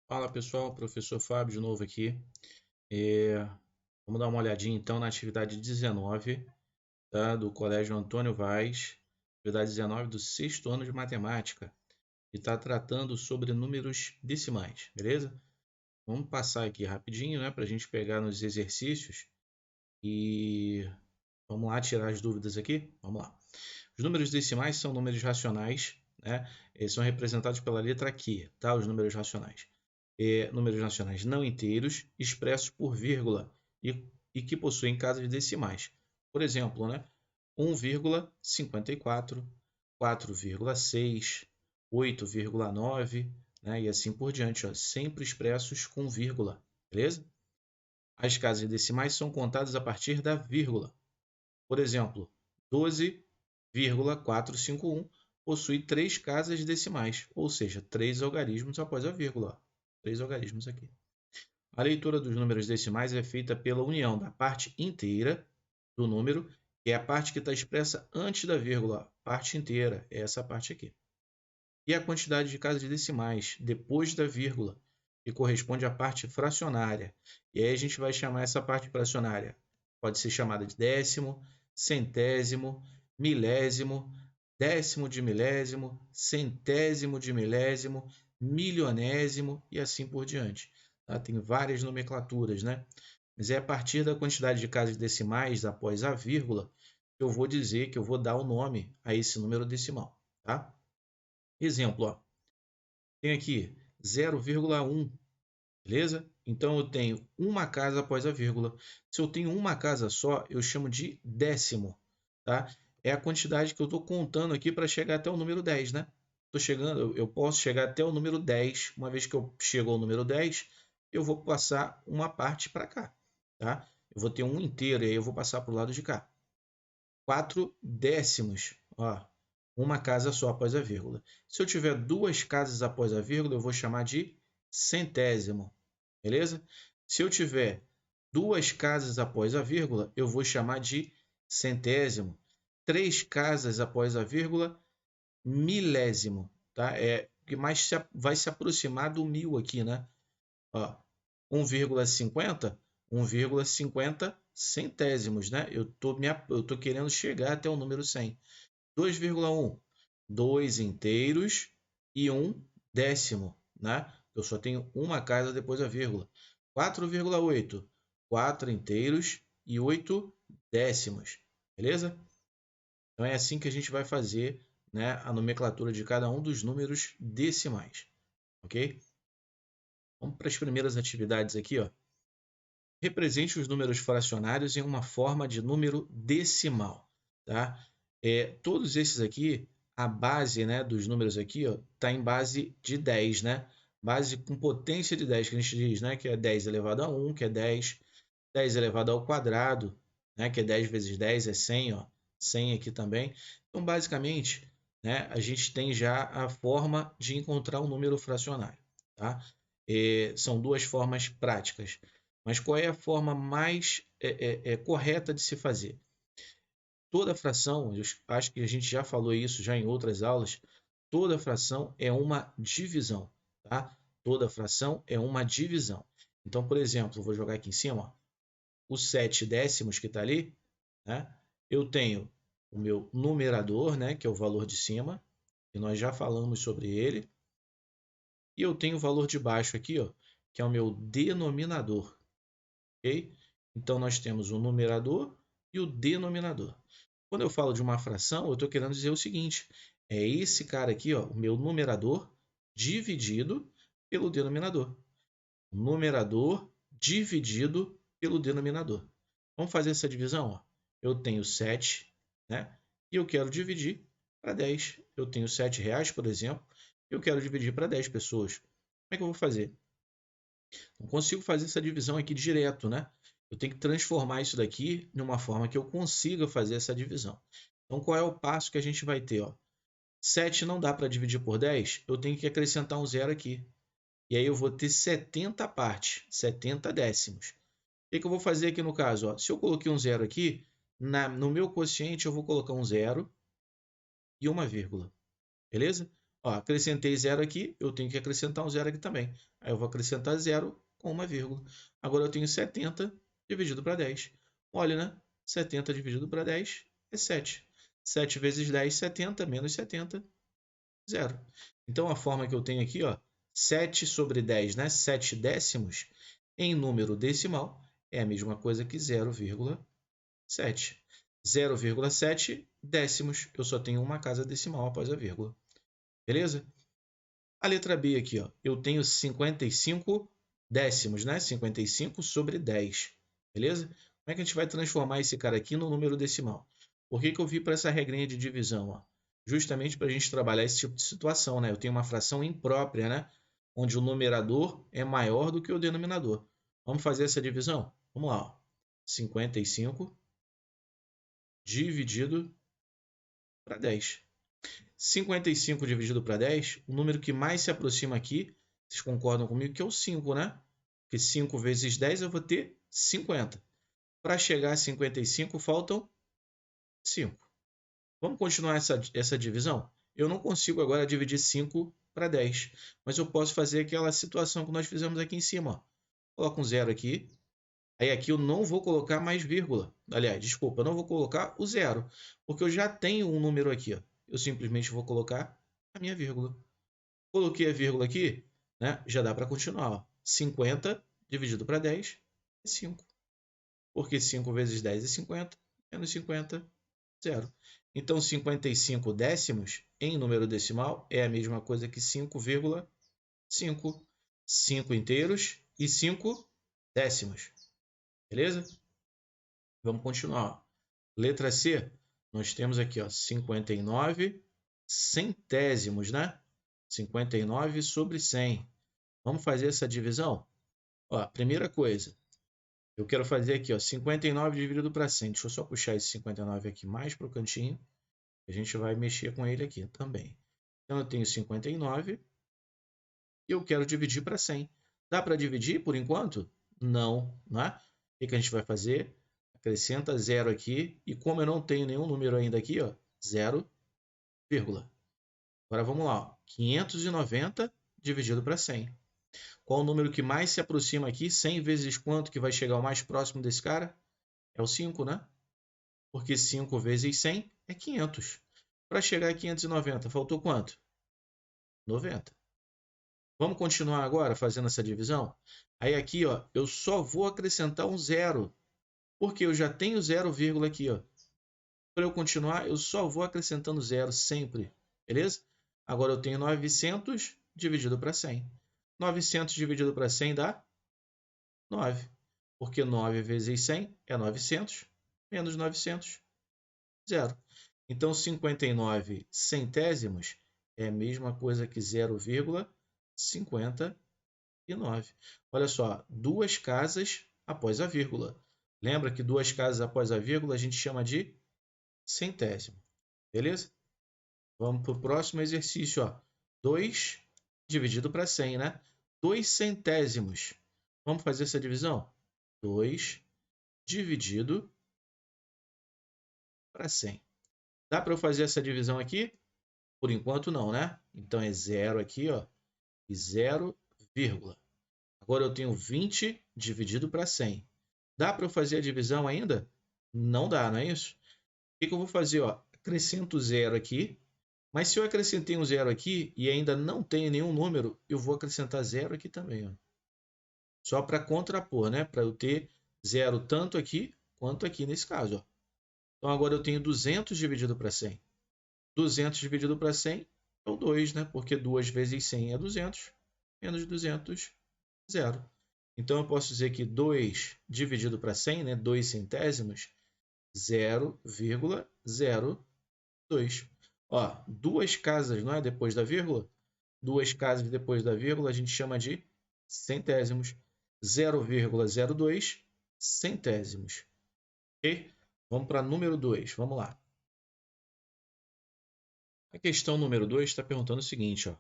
Fala pessoal, professor Fábio de novo aqui. É, Vamos dar uma olhadinha então na atividade 19, tá, do Colégio Antônio Vaz, atividade 19 do sexto ano de matemática, que está tratando sobre números decimais, beleza? Vamos passar aqui rapidinho, né, para a gente pegar nos exercícios e vamos lá tirar as dúvidas aqui. Vamos lá. Os números decimais são números racionais, né? Eles são representados pela letra Q, tá? Os números racionais. Números racionais não inteiros, expressos por vírgula e que possuem casas decimais. Por exemplo, né? 1,54, 4,6, 8,9, né? E assim por diante, ó, sempre expressos com vírgula, beleza? As casas decimais são contadas a partir da vírgula. Por exemplo, 12,451 possui três casas decimais, ou seja, três algarismos após a vírgula. Três algarismos aqui. A leitura dos números decimais é feita pela união da parte inteira do número, que é a parte que está expressa antes da vírgula, parte inteira, é essa parte aqui. E a quantidade de casas decimais depois da vírgula, que corresponde à parte fracionária. E aí a gente vai chamar essa parte fracionária, pode ser chamada de décimo, centésimo, milésimo, décimo de milésimo, centésimo de milésimo, milionésimo e assim por diante. Tá? Tem várias nomenclaturas, né? Mas é a partir da quantidade de casas decimais após a vírgula que eu vou dizer, que eu vou dar o nome a esse número decimal. Tá? Exemplo, ó, tem aqui 0,1, beleza? Então eu tenho uma casa após a vírgula. Se eu tenho uma casa só, eu chamo de décimo, tá? É a quantidade que eu estou contando aqui para chegar até o número 10, né? Tô chegando, eu posso chegar até o número 10. Uma vez que eu chego ao número 10, eu vou passar uma parte para cá, tá? Eu vou ter um inteiro e aí eu vou passar para o lado de cá. 4 décimos, ó, uma casa só após a vírgula. Se eu tiver duas casas após a vírgula, eu vou chamar de centésimo, beleza? Se eu tiver duas casas após a vírgula, eu vou chamar de centésimo. Três casas após a vírgula, milésimo, tá? É o que mais vai se aproximar do mil aqui, né? Ó, 1,50, 1,50 centésimos, né? Eu tô querendo chegar até o número 100. 2,1, 2 inteiros e 1 décimo, né? Eu só tenho uma casa depois da vírgula. 4,8, 4 inteiros e 8 décimos, beleza? Então é assim que a gente vai fazer, né, a nomenclatura de cada um dos números decimais, ok? Vamos para as primeiras atividades aqui, ó. Represente os números fracionários em uma forma de número decimal, tá? Todos esses aqui, a base, né, dos números aqui, está em base de 10, né? Base com potência de 10, que a gente diz, né, que é 10 elevado a 1, que é 10, 10 elevado ao quadrado, né, que é 10 vezes 10 é 100, ó, 100 aqui também. Então, basicamente, né, a gente tem já a forma de encontrar um número fracionário, tá? São duas formas práticas. Mas qual é a forma mais correta de se fazer? Toda fração, eu acho que a gente já falou isso já em outras aulas, toda fração é uma divisão, tá? Toda fração é uma divisão. Então, por exemplo, vou jogar aqui em cima, ó, o 7 décimos que está ali, né? Eu tenho o meu numerador, né, que é o valor de cima, que nós já falamos sobre ele, e eu tenho o valor de baixo aqui, ó, que é o meu denominador, ok? Então, nós temos o numerador e o denominador. Quando eu falo de uma fração, eu estou querendo dizer o seguinte: é esse cara aqui, ó, o meu numerador, dividido pelo denominador. Numerador dividido pelo denominador. Vamos fazer essa divisão? Ó. Eu tenho 7, né? E eu quero dividir para 10. Eu tenho R$ 7, por exemplo, e eu quero dividir para 10 pessoas. Como é que eu vou fazer? Não consigo fazer essa divisão aqui direto, né? Eu tenho que transformar isso daqui de uma forma que eu consiga fazer essa divisão. Então, qual é o passo que a gente vai ter? Ó? 7 não dá para dividir por 10, eu tenho que acrescentar um zero aqui. E aí eu vou ter 70 partes, 70 décimos. O que eu vou fazer aqui no caso? Ó? Se eu coloquei um zero aqui, no meu quociente eu vou colocar um zero e uma vírgula. Beleza? Ó, acrescentei 0 aqui, eu tenho que acrescentar um 0 aqui também. Aí eu vou acrescentar 0 com uma vírgula. Agora eu tenho 70 dividido para 10. Olha, né? 70 dividido para 10 é 7. 7 vezes 10, 70, menos 70, 0. Então, a forma que eu tenho aqui, ó, 7 sobre 10, né? 7 décimos, em número decimal, é a mesma coisa que 0,7. 0,7 décimos, eu só tenho uma casa decimal após a vírgula. Beleza? A letra B aqui, ó, eu tenho 55 décimos, né? 55 sobre 10. Beleza? Como é que a gente vai transformar esse cara aqui no número decimal? Por que que eu vi para essa regrinha de divisão? Ó? Justamente para a gente trabalhar esse tipo de situação, né? Eu tenho uma fração imprópria, né? Onde o numerador é maior do que o denominador. Vamos fazer essa divisão? Vamos lá. Ó. 55 dividido para 10. 55 dividido para 10, o número que mais se aproxima aqui, vocês concordam comigo, que é o 5, né? Porque 5 vezes 10 eu vou ter 50. Para chegar a 55, faltam 5. Vamos continuar essa divisão? Eu não consigo agora dividir 5 para 10, mas eu posso fazer aquela situação que nós fizemos aqui em cima. Ó. Coloco um 0 aqui, aí aqui eu não vou colocar mais vírgula. Aliás, desculpa, eu não vou colocar o 0, porque eu já tenho um número aqui. Ó. Eu simplesmente vou colocar a minha vírgula. Coloquei a vírgula aqui, né? Já dá para continuar. Ó. 50 dividido para 10 é 5. Porque 5 vezes 10 é 50, menos 50, 0. Então, 55 décimos em número decimal é a mesma coisa que 5,5. 5 inteiros e 5 décimos. Beleza? Vamos continuar. Letra C, nós temos aqui ó, 59 centésimos, né? 59 sobre 100. Vamos fazer essa divisão? Ó, primeira coisa, eu quero fazer aqui ó, 59 dividido para 100. Deixa eu só puxar esse 59 aqui mais para o cantinho. A gente vai mexer com ele aqui também. Então, eu tenho 59 e eu quero dividir para 100. Dá para dividir por enquanto? Não, não é? O que a gente vai fazer? Acrescenta 0 aqui. E como eu não tenho nenhum número ainda aqui, ó, 0, vírgula. Agora vamos lá. Ó. 590 dividido para 100. Qual o número que mais se aproxima aqui? 100 vezes quanto que vai chegar o mais próximo desse cara? É o 5, né? Porque 5 vezes 100 é 500. Para chegar a 590, faltou quanto? 90. Vamos continuar agora fazendo essa divisão? Aí aqui, ó, eu só vou acrescentar um 0, porque eu já tenho 0, aqui. Para eu continuar, eu só vou acrescentando 0 sempre, beleza? Agora eu tenho 900 dividido para 100. 900 dividido para 100 dá 9, porque 9 vezes 100 é 900, menos 900, 0. Então, 59 centésimos é a mesma coisa que 0,59. Olha só, duas casas após a vírgula. Lembra que duas casas após a vírgula a gente chama de centésimo. Beleza? Vamos para o próximo exercício. Ó. 2 dividido para 100, né? 2 centésimos. Vamos fazer essa divisão? 2 dividido para 100. Dá para eu fazer essa divisão aqui? Por enquanto não, né? Então é 0 aqui, ó, e 0, vírgula. Agora eu tenho 20 dividido para 100. Dá para eu fazer a divisão ainda? Não dá, não é isso? O que eu vou fazer? Ó? Acrescento 0 aqui, mas se eu acrescentei um 0 aqui e ainda não tenho nenhum número, eu vou acrescentar 0 aqui também. Ó. Só para contrapor, né? Para eu ter 0 tanto aqui quanto aqui nesse caso. Ó. Então agora eu tenho 200 dividido para 100. 200 dividido para 100 é o 2, né? Porque 2 vezes 100 é 200, menos 200, 0. Então, eu posso dizer que 2 dividido para 100, né? 2 centésimos, 0,02. Ó, duas casas, não é? Depois da vírgula? Duas casas depois da vírgula a gente chama de centésimos. 0,02 centésimos. Ok? Vamos para número 2. Vamos lá. A questão número 2 está perguntando o seguinte, ó.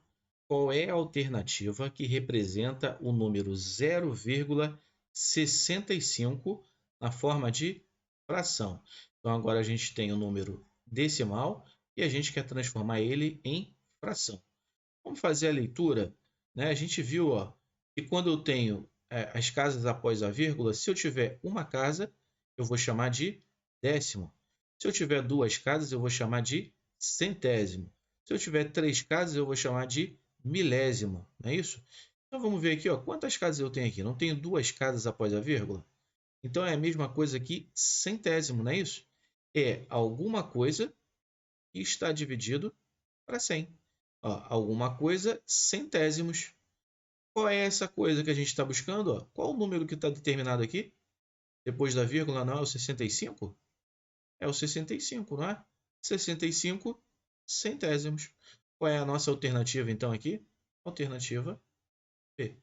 Qual é a alternativa que representa o número 0,65 na forma de fração? Então, agora a gente tem o número decimal e a gente quer transformar ele em fração. Vamos fazer a leitura, né? A gente viu, ó, que quando eu tenho as casas após a vírgula, se eu tiver uma casa, eu vou chamar de décimo. Se eu tiver duas casas, eu vou chamar de centésimo. Se eu tiver três casas, eu vou chamar de milésimo, não é isso? Então vamos ver aqui, ó, quantas casas eu tenho aqui? Não tenho duas casas após a vírgula? Então é a mesma coisa que centésimo, não é isso? É alguma coisa que está dividido para 100. Ó, alguma coisa centésimos. Qual é essa coisa que a gente está buscando? Ó? Qual o número que está determinado aqui? Depois da vírgula, não é o 65? É o 65, não é? 65 centésimos. Qual é a nossa alternativa, então, aqui? Alternativa B.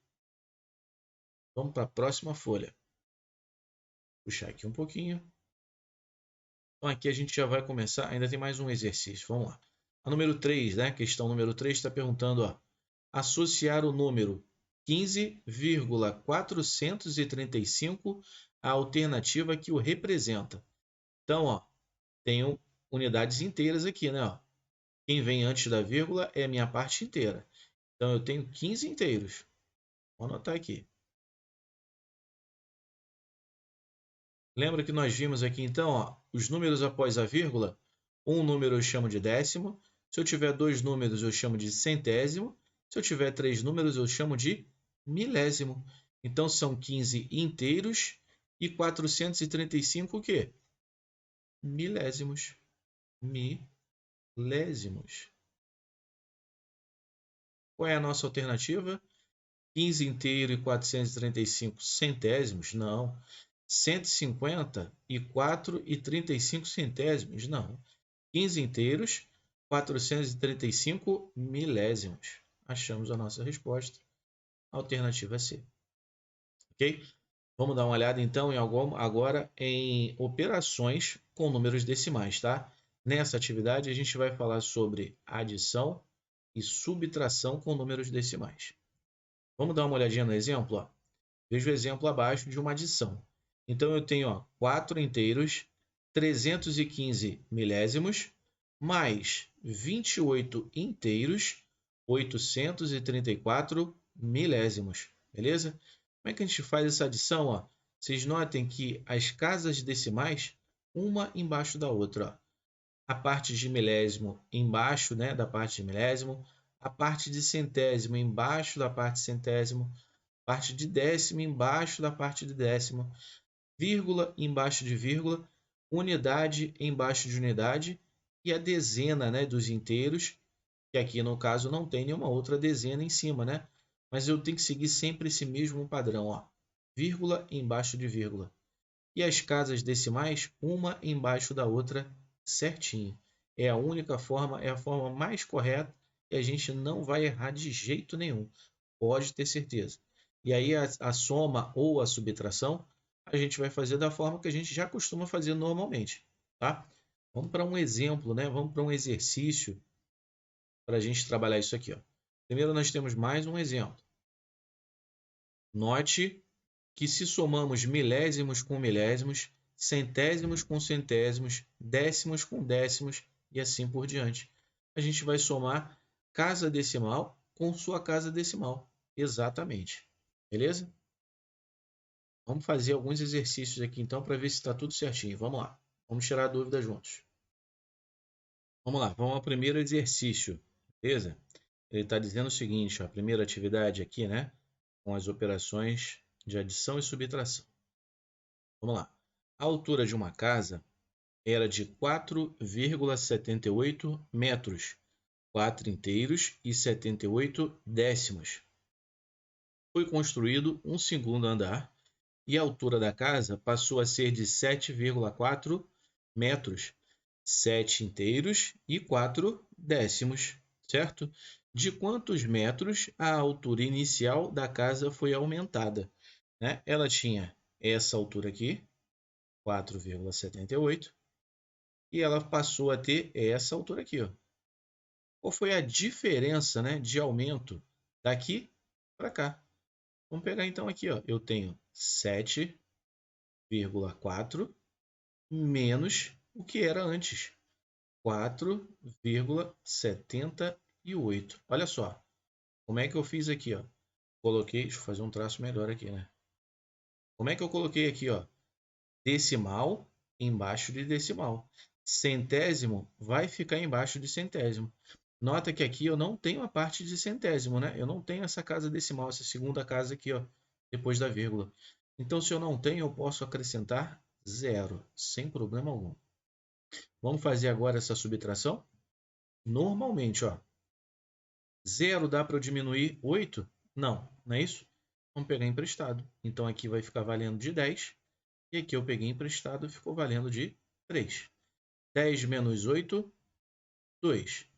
Vamos para a próxima folha. Puxar aqui um pouquinho. Então, aqui a gente já vai começar. Ainda tem mais um exercício. Vamos lá. A número 3, né? Questão número 3 está perguntando, ó, associar o número 15,435 à alternativa que o representa. Então, ó, tenho unidades inteiras aqui, né? Ó. Quem vem antes da vírgula é a minha parte inteira. Então, eu tenho 15 inteiros. Vou anotar aqui. Lembra que nós vimos aqui, então, ó, os números após a vírgula? Um número eu chamo de décimo. Se eu tiver dois números, eu chamo de centésimo. Se eu tiver três números, eu chamo de milésimo. Então, são 15 inteiros e 435 o quê? Milésimos. Milésimos. Qual é a nossa alternativa? 15 inteiro e 435 centésimos? Não. 154 e 35 centésimos? Não. 15 inteiros, 435 milésimos. Achamos a nossa resposta. Alternativa C. Ok? Vamos dar uma olhada então agora em operações com números decimais, tá? Nessa atividade a gente vai falar sobre adição e subtração com números decimais. Vamos dar uma olhadinha no exemplo, ó. Veja o exemplo abaixo de uma adição. Então eu tenho, ó, 4 inteiros, 315 milésimos, mais 28 inteiros, 834 milésimos. Beleza? Como é que a gente faz essa adição? Ó? Vocês notem que as casas decimais, uma embaixo da outra. Ó. A parte de milésimo embaixo, né, da parte de milésimo, a parte de centésimo embaixo da parte de centésimo, parte de décimo embaixo da parte de décimo, vírgula embaixo de vírgula, unidade embaixo de unidade e a dezena, né, dos inteiros, que aqui no caso não tem nenhuma outra dezena em cima, né? Mas eu tenho que seguir sempre esse mesmo padrão, ó. Vírgula embaixo de vírgula. E as casas decimais, uma embaixo da outra, certinho. É a única forma, é a forma mais correta e a gente não vai errar de jeito nenhum. Pode ter certeza. E aí a soma ou a subtração a gente vai fazer da forma que a gente já costuma fazer normalmente, tá? Vamos para um exemplo, né? Vamos para um exercício para a gente trabalhar isso aqui, ó. Primeiro nós temos mais um exemplo. Note que se somamos milésimos com milésimos, centésimos com centésimos, décimos com décimos e assim por diante, a gente vai somar casa decimal com sua casa decimal. Exatamente. Beleza? Vamos fazer alguns exercícios aqui então para ver se está tudo certinho. Vamos lá. Vamos tirar a dúvida juntos. Vamos lá. Vamos ao primeiro exercício. Beleza? Ele está dizendo o seguinte, ó, a primeira atividade aqui, né? Com as operações de adição e subtração. Vamos lá. A altura de uma casa era de 4,78 metros, 4 inteiros e 78 décimos. Foi construído um segundo andar e a altura da casa passou a ser de 7,4 metros, 7 inteiros e 4 décimos, certo? De quantos metros a altura inicial da casa foi aumentada? Né? Ela tinha essa altura aqui, 4,78, e ela passou a ter essa altura aqui. Ó. Qual foi a diferença, né, de aumento daqui para cá? Vamos pegar então aqui, ó. Eu tenho 7,4 menos o que era antes, 4,78. Olha só, Como é que eu fiz aqui, ó? Coloquei, deixa eu fazer um traço melhor aqui, né? Como é que eu coloquei aqui, ó? Decimal embaixo de decimal. Centésimo vai ficar embaixo de centésimo. Nota que aqui eu não tenho a parte de centésimo, né? Eu não tenho essa casa decimal, essa segunda casa aqui, ó, depois da vírgula. Então, se eu não tenho, eu posso acrescentar zero, sem problema algum. Vamos fazer agora essa subtração? Normalmente, ó, zero dá para eu diminuir 8? Não, não é isso? Vamos pegar emprestado. Então, aqui vai ficar valendo de 10. E aqui eu peguei emprestado, ficou valendo de 3. 10 menos 8, 2.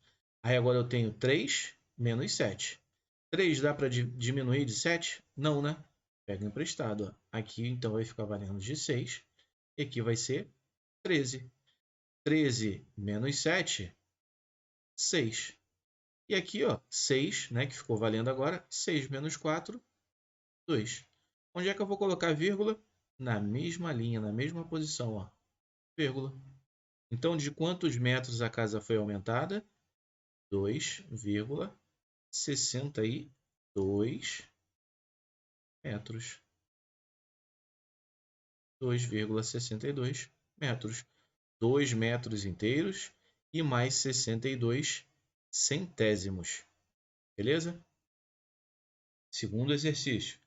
Aí agora eu tenho 3 menos 7. 3 dá para diminuir de 7? Não, né? Pega emprestado. Ó. Aqui então vai ficar valendo de 6. E aqui vai ser 13. 13 menos 7, 6. E aqui, ó, 6, né, que ficou valendo agora, 6 menos 4, 2. Onde é que eu vou colocar a vírgula? Na mesma linha, na mesma posição, ó, vírgula. Então, de quantos metros a casa foi aumentada? 2,62 metros. 2,62 metros. 2 metros inteiros e mais 62 centésimos. Beleza? Segundo exercício.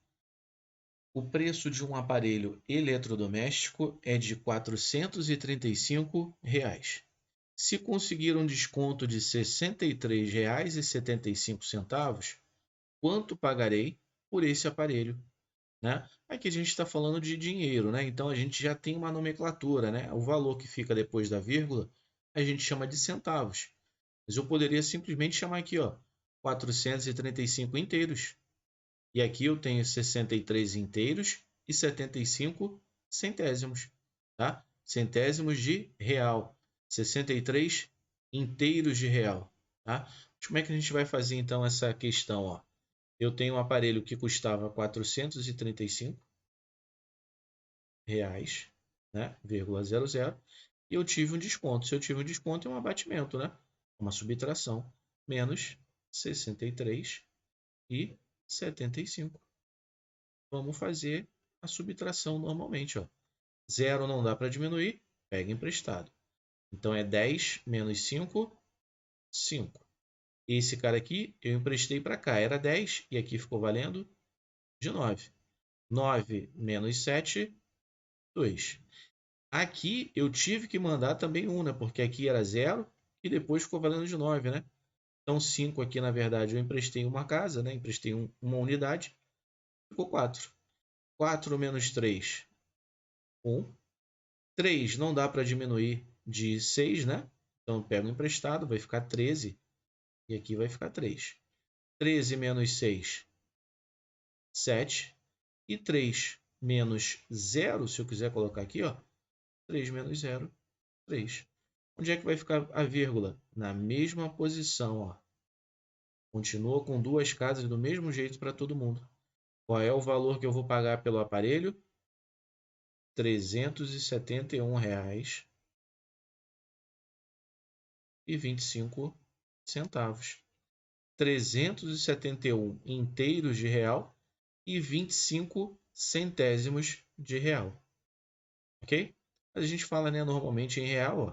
O preço de um aparelho eletrodoméstico é de R$ 435. Se conseguir um desconto de R$ 63,75, quanto pagarei por esse aparelho? Né? Aqui a gente está falando de dinheiro, né? Então a gente já tem uma nomenclatura, né? O valor que fica depois da vírgula a gente chama de centavos. Mas eu poderia simplesmente chamar aqui, ó, 435 inteiros. E aqui eu tenho 63 inteiros e 75 centésimos, tá? Centésimos de real. 63 inteiros de real, tá? Como é que a gente vai fazer então essa questão, ó? Eu tenho um aparelho que custava R$ 435, né? 0,00, e eu tive um desconto. Se eu tive um desconto, é um abatimento, né? Uma subtração. Menos 63 e 75. Vamos fazer a subtração normalmente, ó. 0 não dá para diminuir, pega emprestado. Então é 10 menos 5, 5. Esse cara aqui eu emprestei para cá, era 10 e aqui ficou valendo de 9. 9 menos 7, 2. Aqui eu tive que mandar também 1, né? Porque aqui era 0 e depois ficou valendo de 9, né? Então 5 aqui, na verdade, eu emprestei uma casa, né? Emprestei uma unidade, ficou 4. 4 menos 3, 1. 3 não dá para diminuir de 6, né? Então eu pego emprestado, vai ficar 13 e aqui vai ficar 3. 13 menos 6, 7. E 3 menos 0, se eu quiser colocar aqui, ó, 3 menos 0, 3. Onde é que vai ficar a vírgula? Na mesma posição, ó. Continua com duas casas do mesmo jeito para todo mundo. Qual é o valor que eu vou pagar pelo aparelho? R$ 371,25. 371 inteiros de real e 25 centésimos de real. Ok? A gente fala, né, normalmente em real, ó,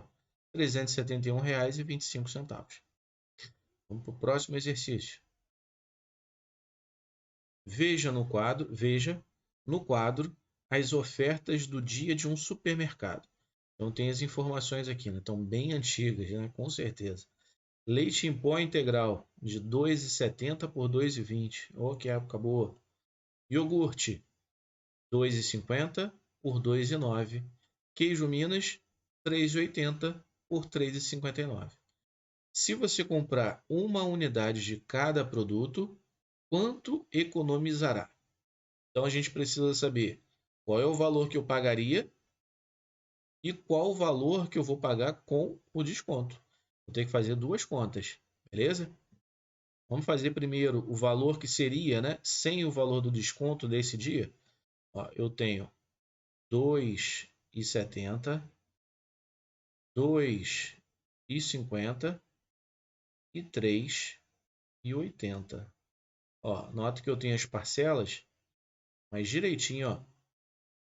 R$ 371,25. Vamos para o próximo exercício. Veja no quadro as ofertas do dia de um supermercado. Então tem as informações aqui, né? Estão bem antigas, né? Com certeza. Leite em pó integral de R$ 2,70 por R$ 2,20. Oh, que época boa. Iogurte, R$ 2,50 por R$ 2,09. Queijo Minas, R$ 3,80 por R$ 3,59. Se você comprar uma unidade de cada produto, quanto economizará? Então a gente precisa saber qual é o valor que eu pagaria e qual o valor que eu vou pagar com o desconto. Vou ter que fazer duas contas, beleza? Vamos fazer primeiro o valor que seria, né, sem o valor do desconto desse dia. Ó, eu tenho R$ 2,70, R$ 2,50 e R$ 3,80. Ó, nota que eu tenho as parcelas, mas direitinho, ó.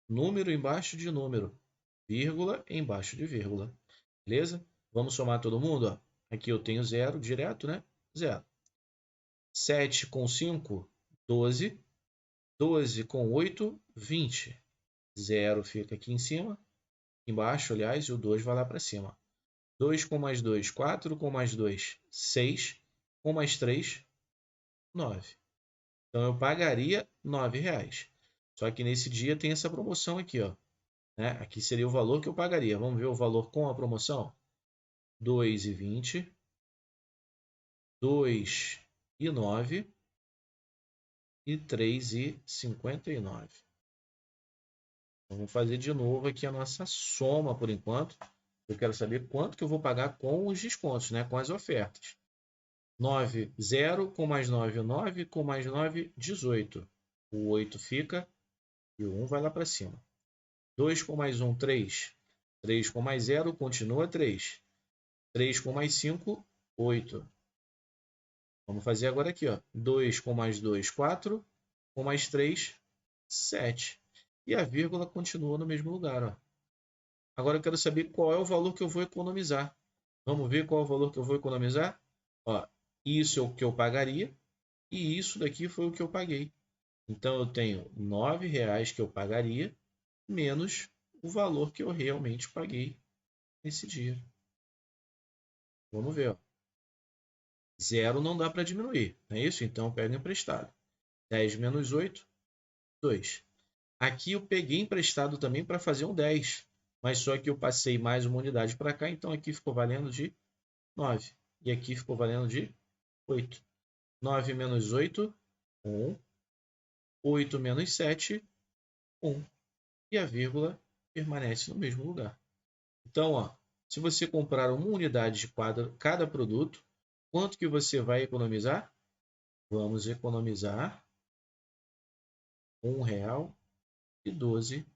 Número embaixo de número, vírgula embaixo de vírgula. Beleza? Vamos somar todo mundo, ó. Aqui eu tenho 0 direto, né? 0. 7 com 5, 12. 12 com 8, 20. 0 fica aqui em cima. Embaixo, aliás, e o 2 vai lá para cima. 2 com mais 2, 4 com mais 2, 6. Com mais 3, 9. Então eu pagaria R$9. Só que nesse dia tem essa promoção aqui, ó. Né? Aqui seria o valor que eu pagaria. Vamos ver o valor com a promoção? 2,20, 2,09 e 3,59. Vamos fazer de novo aqui a nossa soma por enquanto. Eu quero saber quanto que eu vou pagar com os descontos, né? Com as ofertas. 9, 0, com mais 9, 9, com mais 9, 18. O 8 fica e o 1 vai lá para cima. 2 com mais 1, 3. 3 com mais 0, continua 3. 3 com mais 5, 8. Vamos fazer agora aqui, ó. 2 com mais 2, 4. Com mais 3, 7. E a vírgula continua no mesmo lugar, ó. Agora eu quero saber qual é o valor que eu vou economizar. Vamos ver qual é o valor que eu vou economizar? Ó, isso é o que eu pagaria e isso daqui foi o que eu paguei. Então eu tenho R$9 que eu pagaria menos o valor que eu realmente paguei nesse dia. Vamos ver, ó. 0 não dá para diminuir, não é isso? Então eu pego emprestado. 10 menos 8, 2. Aqui eu peguei emprestado também para fazer um 10, mas só que eu passei mais uma unidade para cá, então aqui ficou valendo de 9. E aqui ficou valendo de 8. 9 menos 8, 1. 8 menos 7, 1. E a vírgula permanece no mesmo lugar. Então, ó, se você comprar uma unidade de cada produto, quanto que você vai economizar? Vamos economizar R$1,12.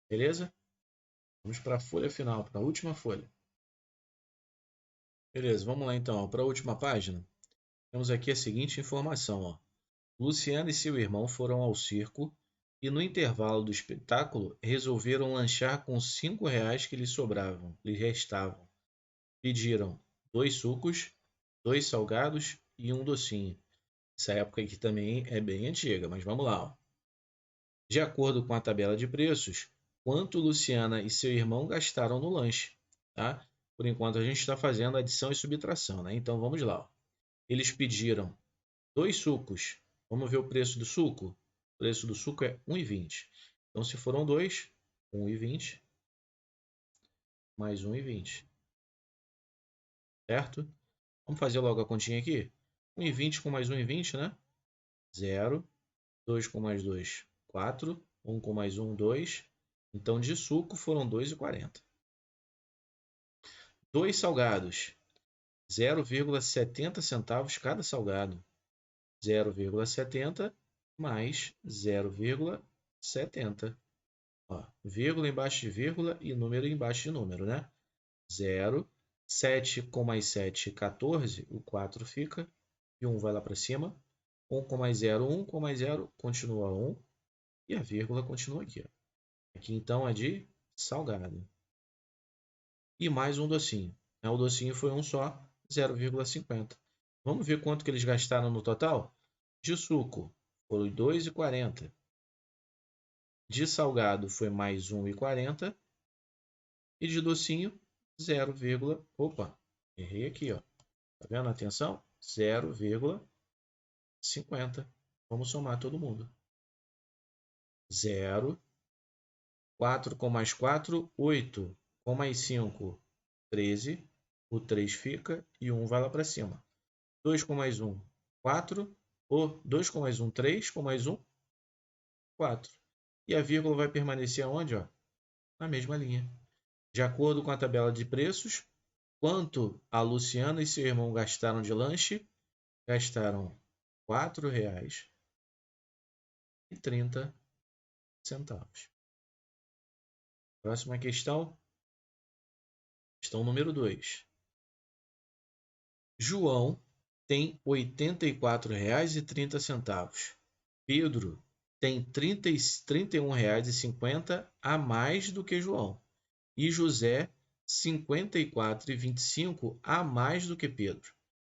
Beleza? Vamos para a folha final, para a última folha. Beleza, vamos lá então, para a última página. Temos aqui a seguinte informação, ó. Luciana e seu irmão foram ao circo e, no intervalo do espetáculo, resolveram lanchar com R$5 que lhes restavam. Pediram 2 sucos, 2 salgados e um docinho. Essa época aqui também é bem antiga, mas vamos lá, ó. De acordo com a tabela de preços, quanto Luciana e seu irmão gastaram no lanche, tá? Por enquanto a gente está fazendo adição e subtração, né? Então vamos lá, ó. Eles pediram 2 sucos. Vamos ver o preço do suco? O preço do suco é R$1,20. Então, se foram 2, R$1,20 mais R$1,20. Certo? Vamos fazer logo a continha aqui? 1,20 com mais 1,20, né? 0. 2 com mais 2, 4. 1 com mais 1, 2. Então, de suco foram 2,40. 2 salgados. 0,70 centavos cada salgado. 0,70 mais 0,70. Ó, vírgula embaixo de vírgula e número embaixo de número, né? 0, 7 com mais 7, 14, o 4 fica, e 1 vai lá para cima. 1 com mais 0, 1 com mais 0, continua 1, e a vírgula continua aqui. Ó. Aqui então é de salgado. E mais um docinho. O docinho foi um só, 0,50. Vamos ver quanto que eles gastaram no total? De suco, foi 2,40. De salgado foi mais 1,40. E de docinho, 0, opa, errei aqui, ó. Tá vendo? Atenção, 0,50. Vamos somar todo mundo. 0, 4 com mais 4, 8. Com mais 5, 13. O 3 fica e o 1 vai lá para cima. 2 com mais 1, 4. 2 com mais 1, 3. Com mais 1, 4. E a vírgula vai permanecer aonde? Ó? Na mesma linha. De acordo com a tabela de preços, quanto a Luciana e seu irmão gastaram de lanche? Gastaram R$4,30. Próxima questão. Questão número 2. João tem R$ 84,30. Pedro tem R$ 31,50 a mais do que João. E José, R$ 54,25 a mais do que Pedro.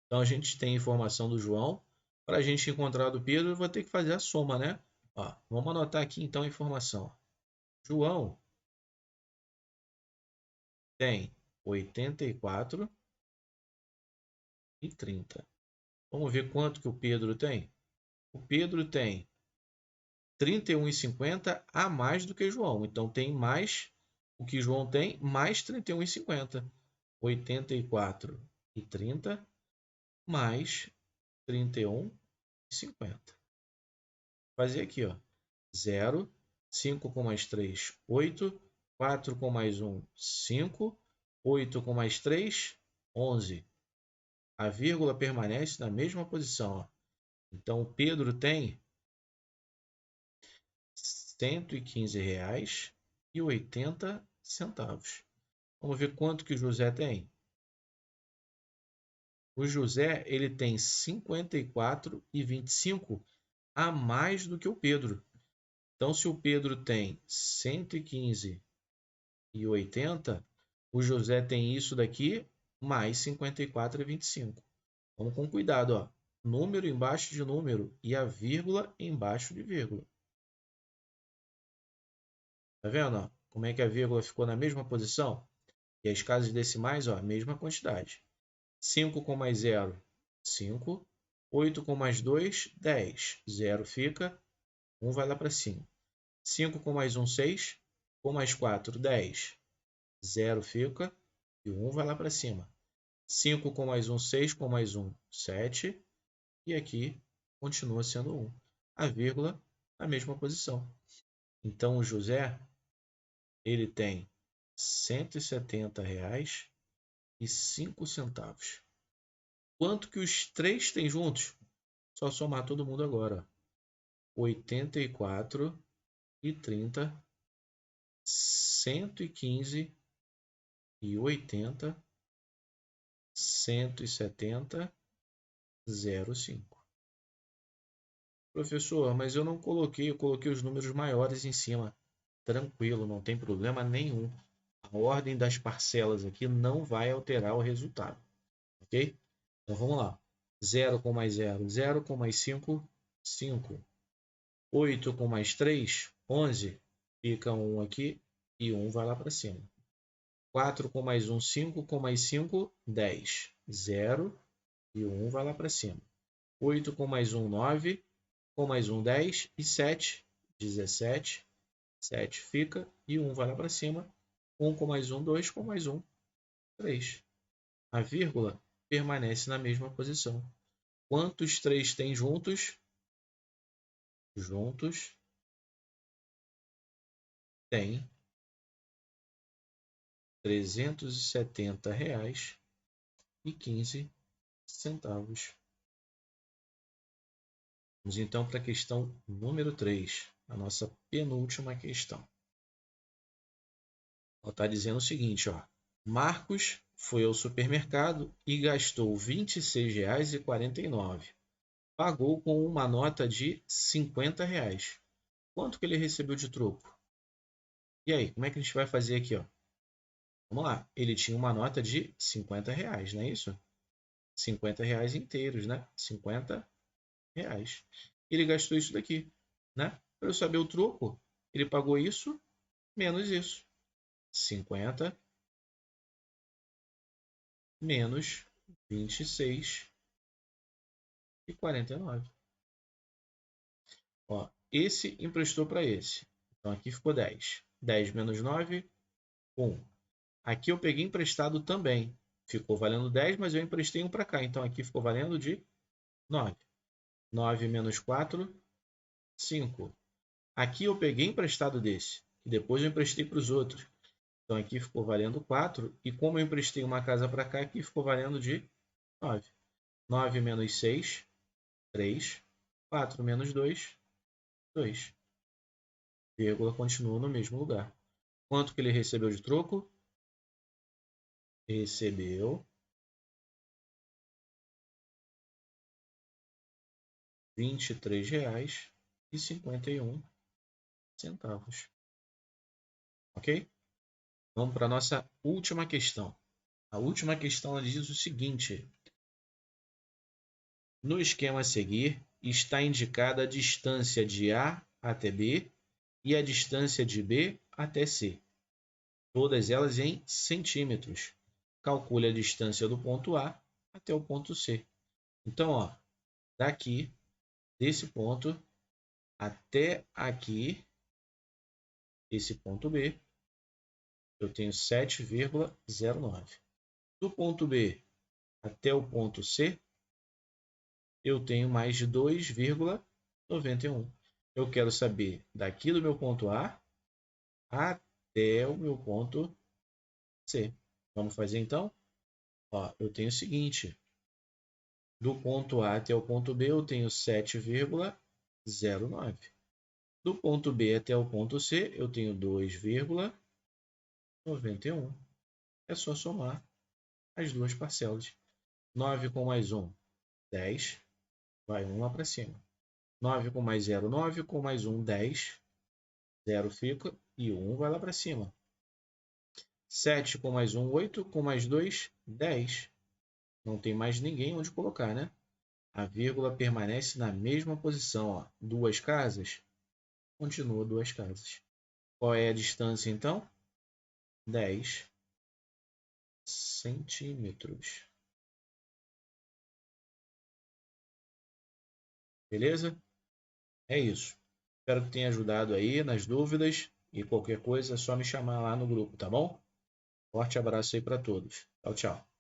Então, a gente tem a informação do João. Para a gente encontrar do Pedro, eu vou ter que fazer a soma, né? Ó, vamos anotar aqui, então, a informação. João tem 84,30. Vamos ver quanto que o Pedro tem? O Pedro tem 31,50 a mais do que João. Então, tem mais o que João tem, mais 31,50. 84,30 mais 31,50. Fazer aqui, ó. 0, 5 com mais 3, 8, 4 com mais 1, 5, 8 com mais 3, 11. A vírgula permanece na mesma posição, ó. Então, o Pedro tem R$ 115,80. Vamos ver quanto que o José tem. O José ele tem 54,25 a mais do que o Pedro. Então, se o Pedro tem 115,80, o José tem isso daqui mais 54,25. Vamos com cuidado, ó. Número embaixo de número e a vírgula embaixo de vírgula. Tá vendo, ó? Como é que a vírgula ficou na mesma posição? E as casas decimais, ó, a mesma quantidade. 5 com mais 0, 5. 8 com mais 2, 10. 0 fica, 1 vai lá para cima. 5 com mais 1, 6. Com mais 4, 10. 0 fica e 1 vai lá para cima. 5 com mais 1, 6. Com mais 1, 7. E aqui continua sendo 1. A vírgula na mesma posição. Então, o José ele tem R$ 170,05. Quanto que os três têm juntos? Só somar todo mundo agora. 84,30, 115,80, 170,05. Professor, mas eu não coloquei, eu coloquei os números maiores em cima. Tranquilo, não tem problema nenhum. A ordem das parcelas aqui não vai alterar o resultado. Ok? Então vamos lá. 0 com mais 0, 0 com mais 5, 5. 8 com mais 3, 11. Fica 1 aqui e 1 vai lá para cima. 4 com mais 1, 5. Com mais 5, 10. 0 e 1 vai lá para cima. 8 com mais 1, 9. Com mais 1, 10. E 7, 17. 7 fica e 1 vai lá para cima. 1 com mais 1, 2. Com mais 1, 3. A vírgula permanece na mesma posição. Quantos 3 tem juntos? Juntos tem R$ 370,15. Vamos então para a questão número 3, a nossa penúltima questão. Ela está dizendo o seguinte, ó. Marcos foi ao supermercado e gastou R$ 26,49. Pagou com uma nota de R$ 50. Quanto que ele recebeu de troco? E aí, como é que a gente vai fazer aqui, ó? Vamos lá. Ele tinha uma nota de R$ 50, não é isso? R$ 50 inteiros, né? 50 reais. Ele gastou isso daqui, né? Para eu saber o troco, ele pagou isso menos isso. 50 menos 26,49. Ó, esse emprestou para esse. Então aqui ficou 10. 10 menos 9, 1. Aqui eu peguei emprestado também. Ficou valendo 10, mas eu emprestei um para cá. Então aqui ficou valendo de 9. 9 menos 4, 5. Aqui eu peguei emprestado desse. E depois eu emprestei para os outros. Então aqui ficou valendo 4. E como eu emprestei uma casa para cá, aqui ficou valendo de 9. 9 menos 6, 3. 4 menos 2, 2. Vírgula continua no mesmo lugar. Quanto que ele recebeu de troco? Recebeu R$ 23,51. Ok? Vamos para a nossa última questão. A última questão diz o seguinte: no esquema a seguir, está indicada a distância de A até B e a distância de B até C, todas elas em centímetros. Calcule a distância do ponto A até o ponto C. Então, ó, daqui, desse ponto até aqui, esse ponto B, eu tenho 7,09. Do ponto B até o ponto C, eu tenho mais de 2,91. Eu quero saber daqui do meu ponto A até o meu ponto C. Vamos fazer então? Ó, eu tenho o seguinte: do ponto A até o ponto B, eu tenho 7,09. Do ponto B até o ponto C, eu tenho 2,91. É só somar as duas parcelas. 9 com mais 1, 10. Vai 1 lá para cima. 9 com mais 0, 9. Com mais 1, 10. 0 fica e 1 vai lá para cima. 7 com mais 1, 8. Com mais 2, 10. Não tem mais ninguém onde colocar, né? A vírgula permanece na mesma posição. Ó. Duas casas, continua duas casas. Qual é a distância, então? 10 centímetros. Beleza? É isso. Espero que tenha ajudado aí nas dúvidas. E qualquer coisa é só me chamar lá no grupo, tá bom? Forte abraço aí para todos. Tchau, tchau.